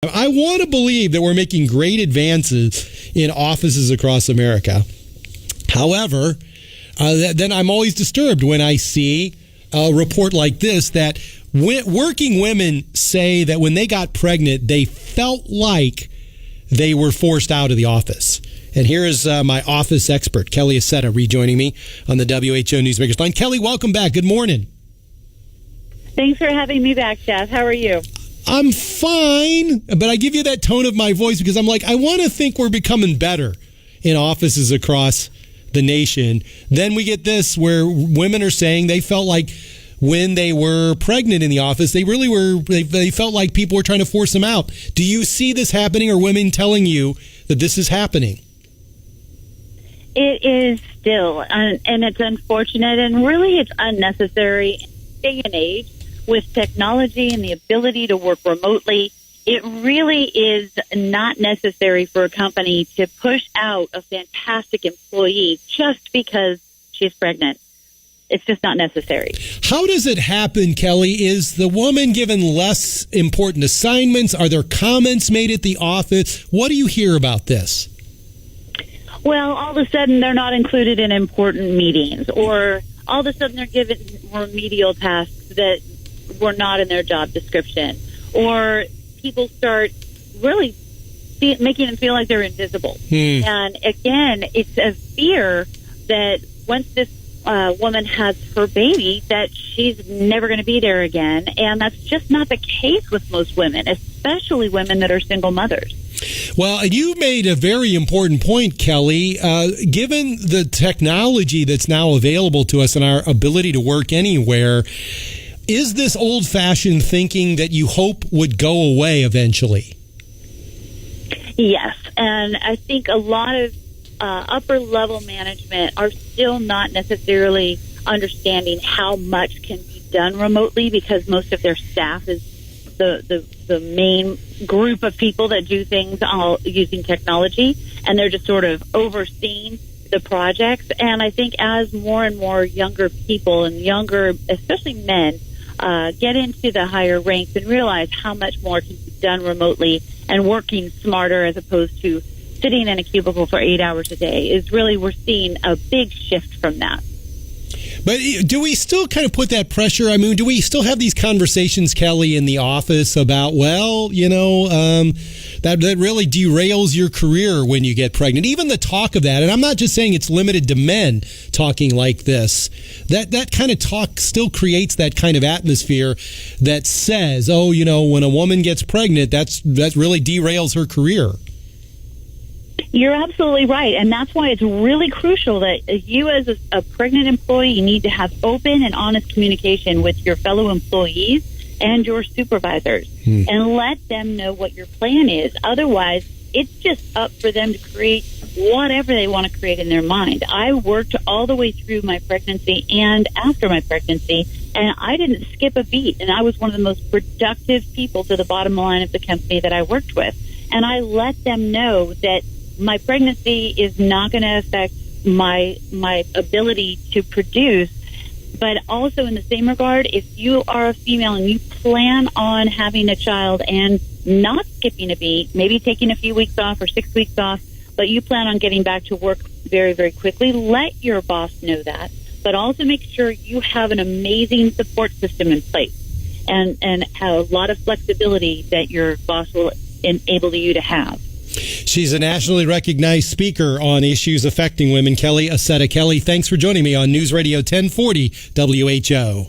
I want to believe that we're making great advances in offices across America. However, then I'm always disturbed when I see a report like this that working women say that when they got pregnant, they felt like they were forced out of the office. And here is my office expert, Kelly Accetta, rejoining me on the WHO Newsmakers line. Kelly, welcome back. Good morning. Thanks for having me back, Jeff. How are you? I'm fine, but I give you that tone of my voice because I'm like, I want to think we're becoming better in offices across the nation. Then we get this where women are saying they felt like when they were pregnant in the office, they really were, they felt like people were trying to force them out. Do you see this happening, or women telling you that this is happening? It is still, and it's unfortunate, and really it's unnecessary in this day and age with technology and the ability to work remotely. It really is not necessary for a company to push out a fantastic employee just because she's pregnant. It's just not necessary. How does it happen, Kelly? Is the woman given less important assignments? Are there comments made at the office? What do you hear about this? Well, all of a sudden they're not included in important meetings, or all of a sudden they're given remedial tasks that were not in their job description, or people start really making them feel like they're invisible. And again, it's a fear that once this woman has her baby, that she's never going to be there again. And that's just not the case with most women, especially women that are single mothers. Well, you made a very important point, Kelly. Given the technology that's now available to us and our ability to work anywhere, is this old-fashioned thinking that you hope would go away eventually? Yes, and I think a lot of upper-level management are still not necessarily understanding how much can be done remotely, because most of their staff is the main group of people that do things all using technology, and they're just sort of overseeing the projects. And I think as more and more younger people, and younger, especially men, get into the higher ranks and realize how much more can be done remotely and working smarter as opposed to sitting in a cubicle for 8 hours a day, is really, we're seeing a big shift from that. But do we still kind of put that pressure? I mean, do we still have these conversations, Kelly, in the office about, well, you know, that really derails your career when you get pregnant? Even the talk of that, and I'm not just saying it's limited to men talking like this, that kind of talk still creates that kind of atmosphere that says, oh, you know, when a woman gets pregnant, that really derails her career. You're absolutely right, and that's why it's really crucial that you as a pregnant employee need to have open and honest communication with your fellow employees and your supervisors, and let them know what your plan is. Otherwise, it's just up for them to create whatever they want to create in their mind. I worked all the way through my pregnancy and after my pregnancy, and I didn't skip a beat, and I was one of the most productive people to the bottom line of the company that I worked with. And I let them know that my pregnancy is not going to affect my ability to produce. But also in the same regard, if you are a female and you plan on having a child and not skipping a beat, maybe taking a few weeks off or 6 weeks off, but you plan on getting back to work very, very quickly, let your boss know that. But also make sure you have an amazing support system in place, and have a lot of flexibility that your boss will enable you to have. She's a nationally recognized speaker on issues affecting women, Kelly Accetta. Kelly, thanks for joining me on News Radio 1040 WHO.